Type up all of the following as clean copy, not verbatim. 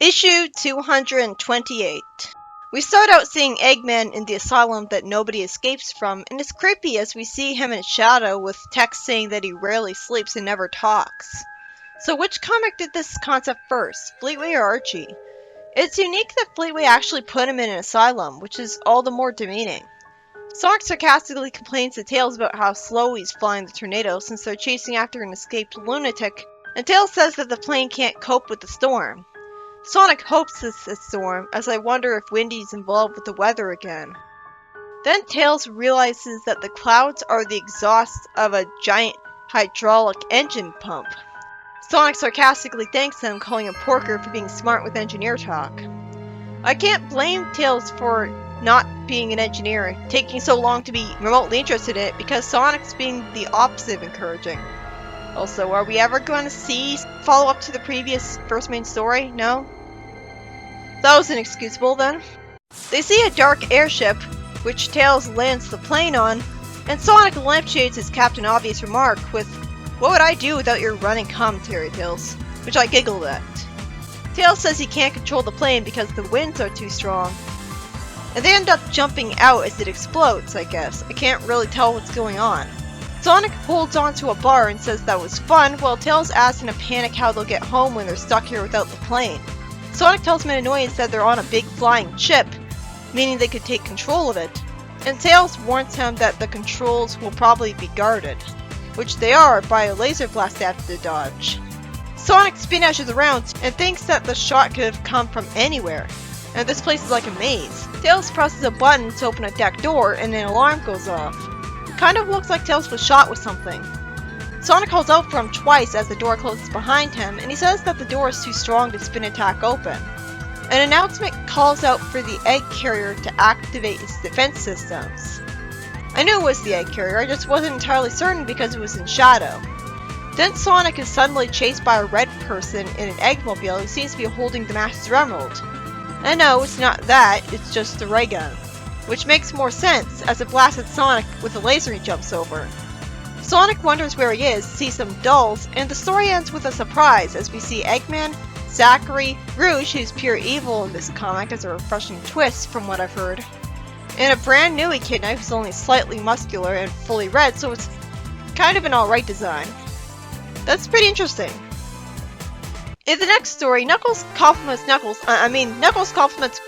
Issue 228. We start out seeing Eggman in the asylum that nobody escapes from, and it's creepy as we see him in shadow with text saying that he rarely sleeps and never talks. So which comic did this concept first, Fleetway or Archie? It's unique that Fleetway actually put him in an asylum, which is all the more demeaning. Sonic sarcastically complains to Tails about how slow he's flying the tornado since they're chasing after an escaped lunatic, and Tails says that the plane can't cope with the storm. Sonic hopes it's a storm, as I wonder if Windy's involved with the weather again. Then Tails realizes that the clouds are the exhaust of a giant hydraulic engine pump. Sonic sarcastically thanks him, calling him Porker for being smart with engineer talk. I can't blame Tails for not being an engineer, taking so long to be remotely interested in it, because Sonic's being the opposite of encouraging. Also, are we ever going to see follow-up to the previous first main story? No? That was inexcusable then. They see a dark airship, which Tails lands the plane on, and Sonic lampshades his Captain Obvious remark with, "What would I do without your running commentary, Tails?" which I giggled at. Tails says he can't control the plane because the winds are too strong. And they end up jumping out as it explodes, I guess. I can't really tell what's going on. Sonic holds onto a bar and says that was fun, while Tails asks in a panic how they'll get home when they're stuck here without the plane. Sonic tells him in annoyance that they're on a big flying chip, meaning they could take control of it, and Tails warns him that the controls will probably be guarded, which they are by a laser blast they have to dodge. Sonic spinashes around and thinks that the shot could have come from anywhere, and this place is like a maze. Tails presses a button to open a deck door and an alarm goes off. It kind of looks like Tails was shot with something. Sonic calls out for him twice as the door closes behind him, and he says that the door is too strong to spin attack open. An announcement calls out for the egg carrier to activate its defense systems. I knew it was the egg carrier, I just wasn't entirely certain because it was in shadow. Then Sonic is suddenly chased by a red person in an eggmobile who seems to be holding the Master Emerald. And no, it's not that, it's just the ray gun. Which makes more sense, as it blasts at Sonic with a laser he jumps over. Sonic wonders where he is, sees some dolls, and the story ends with a surprise as we see Eggman, Zachary, Rouge, who's pure evil in this comic as a refreshing twist from what I've heard, and a brand new Echidna who's only slightly muscular and fully red, so it's kind of an alright design. That's pretty interesting. In the next story, Knuckles compliments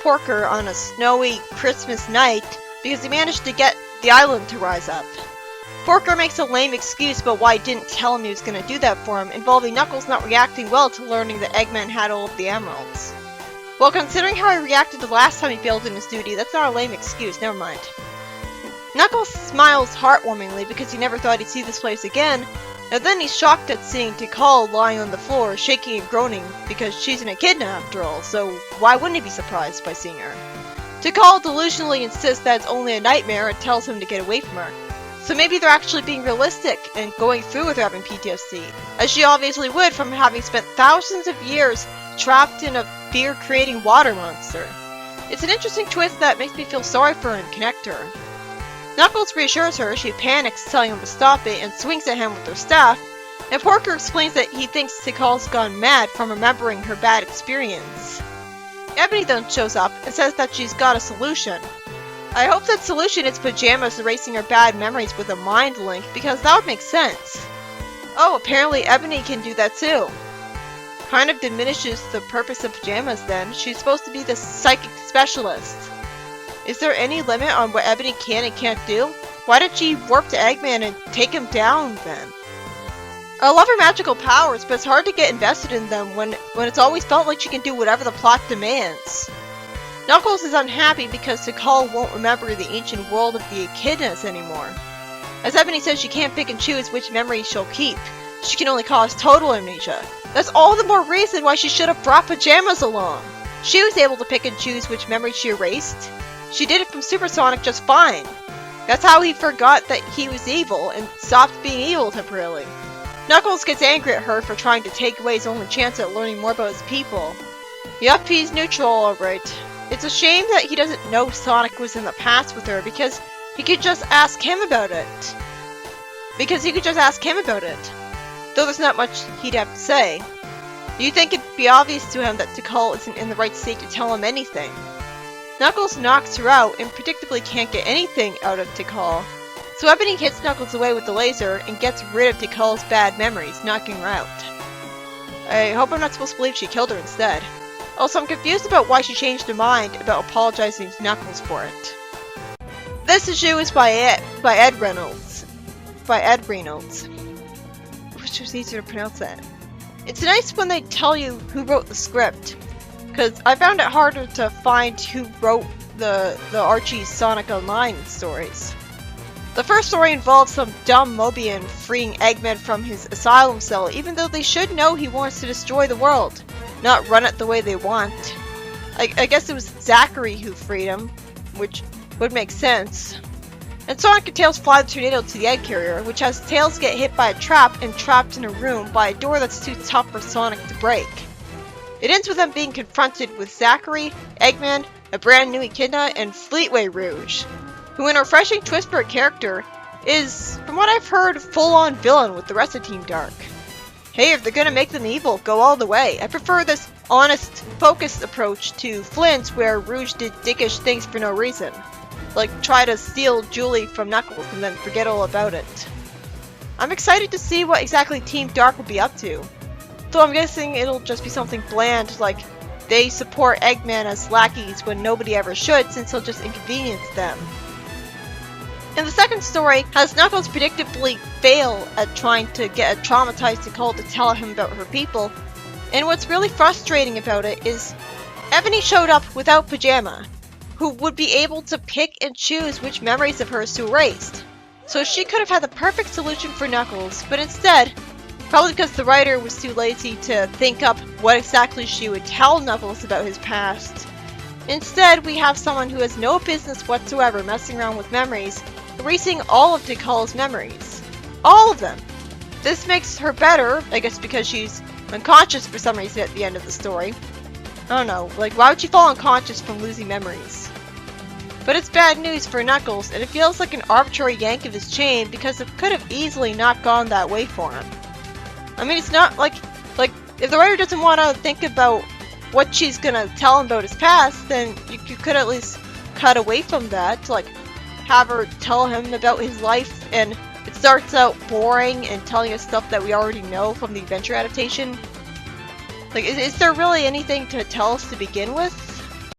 Porker on a snowy Christmas night because he managed to get the island to rise up. Porker makes a lame excuse about why he didn't tell him he was going to do that for him, involving Knuckles not reacting well to learning that Eggman had all of the emeralds. Well, considering how he reacted the last time he failed in his duty, that's not a lame excuse, never mind. Knuckles smiles heartwarmingly because he never thought he'd see this place again, and then he's shocked at seeing Tikal lying on the floor, shaking and groaning, because she's an Echidna after all, so why wouldn't he be surprised by seeing her? Tikal delusionally insists that it's only a nightmare and tells him to get away from her. So maybe they're actually being realistic and going through with her having PTSD, as she obviously would from having spent thousands of years trapped in a fear-creating water monster. It's an interesting twist that makes me feel sorry for her and connect her. Knuckles reassures her, she panics, telling him to stop it, and swings at him with her staff, and Porker explains that he thinks Tikal's gone mad from remembering her bad experience. Ebony then shows up and says that she's got a solution. I hope that solution is Pajamas erasing her bad memories with a mind link, because that would make sense. Oh, apparently Ebony can do that too. Kind of diminishes the purpose of Pajamas then, she's supposed to be the psychic specialist. Is there any limit on what Ebony can and can't do? Why did she warp to Eggman and take him down then? I love her magical powers, but it's hard to get invested in them when it's always felt like she can do whatever the plot demands. Knuckles is unhappy because Tikal won't remember the ancient world of the Echidnas anymore. As Ebony says, she can't pick and choose which memories she'll keep. She can only cause total amnesia. That's all the more reason why she should have brought Pajamas along. She was able to pick and choose which memories she erased. She did it from Supersonic just fine. That's how he forgot that he was evil and stopped being evil temporarily. Knuckles gets angry at her for trying to take away his only chance at learning more about his people. Yup, he's neutral alright. It's a shame that he doesn't know Sonic was in the past with her because he could just ask him about it. Though there's not much he'd have to say. You think it'd be obvious to him that Tikal isn't in the right state to tell him anything. Knuckles knocks her out and predictably can't get anything out of Tikal. So Ebony hits Knuckles away with the laser and gets rid of Tikal's bad memories, knocking her out. I hope I'm not supposed to believe she killed her instead. Also, I'm confused about why she changed her mind about apologizing to Knuckles for it. This issue is by Ed Reynolds. Which was easier to pronounce that. It's nice when they tell you who wrote the script, because I found it harder to find who wrote the Archie Sonic Online stories. The first story involves some dumb Mobian freeing Eggman from his asylum cell, even though they should know he wants to destroy the world, not run it the way they want. I guess it was Zachary who freed him, which would make sense. And Sonic and Tails fly the tornado to the egg carrier, which has Tails get hit by a trap and trapped in a room by a door that's too tough for Sonic to break. It ends with them being confronted with Zachary, Eggman, a brand new Echidna, and Fleetway Rouge, who in a refreshing twist for a character is, from what I've heard, full-on villain with the rest of Team Dark. Hey, if they're gonna make them evil, go all the way. I prefer this honest, focused approach to Flint's, where Rouge did dickish things for no reason. Like try to steal Julie from Knuckles and then forget all about it. I'm excited to see what exactly Team Dark will be up to. Though I'm guessing it'll just be something bland, like they support Eggman as lackeys when nobody ever should, since he'll just inconvenience them. And the second story has Knuckles predictably fail at trying to get a traumatized Nicole to tell him about her people. And what's really frustrating about it is Ebony showed up without Pajama, who would be able to pick and choose which memories of hers to erase. So she could have had the perfect solution for Knuckles, but instead, probably because the writer was too lazy to think up what exactly she would tell Knuckles about his past, instead we have someone who has no business whatsoever messing around with memories, erasing all of Tikal's memories. All of them! This makes her better, I guess because she's unconscious for some reason at the end of the story. I don't know, like why would she fall unconscious from losing memories? But it's bad news for Knuckles, and it feels like an arbitrary yank of his chain because it could have easily not gone that way for him. I mean, it's not like if the writer doesn't want to think about what she's gonna tell him about his past, then you could at least cut away from that to like have her tell him about his life, and it starts out boring and telling us stuff that we already know from the adventure adaptation. Like, is there really anything to tell us to begin with?